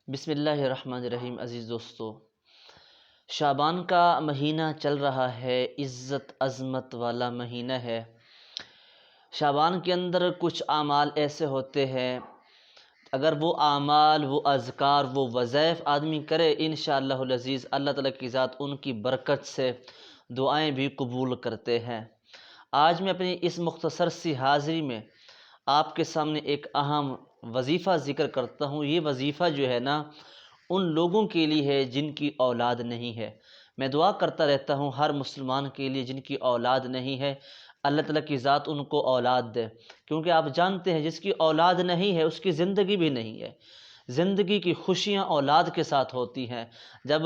بسم اللہ الرحمن الرحیم۔ عزیز دوستو، شعبان کا مہینہ چل رہا ہے، عزت عظمت والا مہینہ ہے۔ شعبان کے اندر کچھ اعمال ایسے ہوتے ہیں، اگر وہ اعمال، وہ اذکار، وہ وظائف آدمی کرے، انشاءاللہ العزیز اللہ تعالیٰ کی ذات ان کی برکت سے دعائیں بھی قبول کرتے ہیں۔ آج میں اپنی اس مختصر سی حاضری میں آپ کے سامنے ایک اہم وظیفہ ذکر کرتا ہوں۔ یہ وظیفہ جو ہے نا، ان لوگوں کے لیے ہے جن کی اولاد نہیں ہے۔ میں دعا کرتا رہتا ہوں ہر مسلمان کے لیے جن کی اولاد نہیں ہے، اللہ تعالیٰ کی ذات ان کو اولاد دے، کیونکہ آپ جانتے ہیں جس کی اولاد نہیں ہے اس کی زندگی بھی نہیں ہے۔ زندگی کی خوشیاں اولاد کے ساتھ ہوتی ہیں۔ جب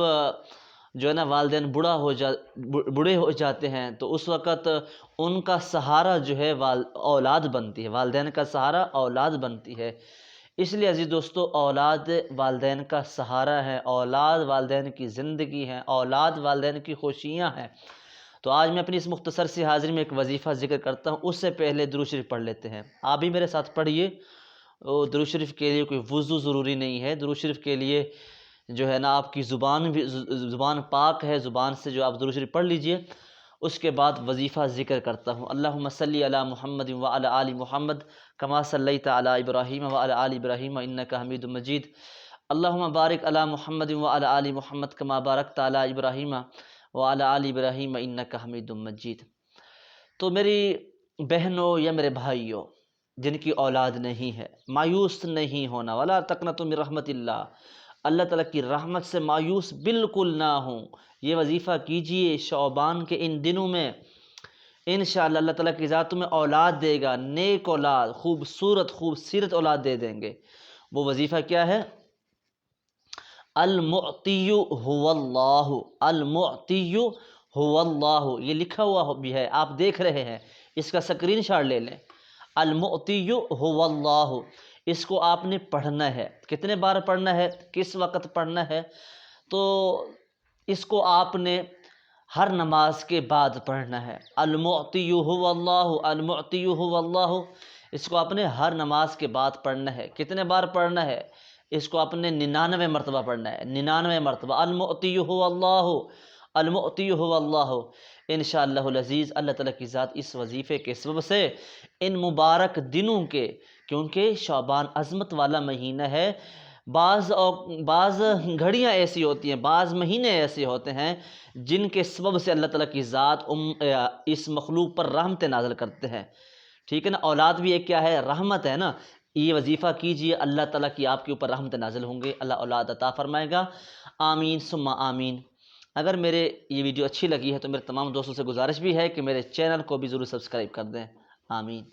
جو ہے نا والدین بوڑھے ہو جاتے ہیں تو اس وقت ان کا سہارا جو ہے اولاد بنتی ہے، والدین کا سہارا اولاد بنتی ہے۔ اس لیے عزیز دوستو، اولاد والدین کا سہارا ہے، اولاد والدین کی زندگی ہے، اولاد والدین کی خوشیاں ہیں۔ تو آج میں اپنی اس مختصر سی حاضری میں ایک وظیفہ ذکر کرتا ہوں۔ اس سے پہلے درود شریف پڑھ لیتے ہیں۔ آپ بھی میرے ساتھ پڑھیے۔ درود شریف کے لیے کوئی وضو ضروری نہیں ہے، درود شریف کے لیے جو ہے نا آپ کی زبان پاک ہے، زبان سے جو آپ درود شریف پڑھ لیجئے۔ اس کے بعد وظیفہ ذکر کرتا ہوں۔ اللہم صلی علی محمد وعلی آل محمد کما صلیت علی ابراہیم وعلی آل ابراہیم انک حمید مجید۔ اللہم بارک علی محمد وعلی آل محمد کما بارکت علی ابراہیم وعلی آل ابراہیم انک حمید مجید۔ تو میری بہنوں یا میرے بھائیوں جن کی اولاد نہیں ہے، مایوس نہیں ہونا۔ ولا تقنطوا من رحمت اللہ، اللہ تعالیٰ کی رحمت سے مایوس بالکل نہ ہوں۔ یہ وظیفہ کیجئے شعبان کے ان دنوں میں، انشاءاللہ اللہ تعالیٰ کی ذات تمہیں اولاد دے گا، نیک اولاد، خوبصورت اولاد دے دیں گے۔ وہ وظیفہ کیا ہے؟ المعطی هو اللہ، المعطی هو اللہ، یہ لکھا ہوا بھی ہے، آپ دیکھ رہے ہیں، اس کا اسکرین شاٹ لے لیں۔ المعطی هو اللہ، اس کو آپ نے پڑھنا ہے۔ کتنے بار پڑھنا ہے، کس وقت پڑھنا ہے؟ تو اس کو آپ نے ہر نماز کے بعد پڑھنا ہے۔ المعطی هو اللہ، المعطی هو اللہ، اس کو آپ نے ہر نماز کے بعد پڑھنا ہے۔ کتنے بار پڑھنا ہے؟ اس کو آپ نے 99 مرتبہ پڑھنا ہے، 99 مرتبہ۔ المعطی هو اللہ، المعطی هو اللہ۔ انشاءاللہ العزیز اللہ تعالیٰ کی ذات اس وظیفے کے سبب سے ان مبارک دنوں کے، کیونکہ شعبان عظمت والا مہینہ ہے، بعض گھڑیاں ایسی ہوتی ہیں، بعض مہینے ایسے ہوتے ہیں جن کے سبب سے اللہ تعالیٰ کی ذات اس مخلوق پر رحمت نازل کرتے ہیں۔ ٹھیک ہے نا؟ اولاد بھی ایک کیا ہے؟ رحمت ہے نا۔ یہ وظیفہ کیجئے، اللہ تعالیٰ کی آپ کے اوپر رحمت نازل ہوں گے، اللہ اولاد عطا فرمائے گا۔ آمین ثم آمین۔ اگر میرے یہ ویڈیو اچھی لگی ہے تو میرے تمام دوستوں سے گزارش بھی ہے کہ میرے چینل کو بھی ضرور سبسکرائب کر دیں۔ آمین۔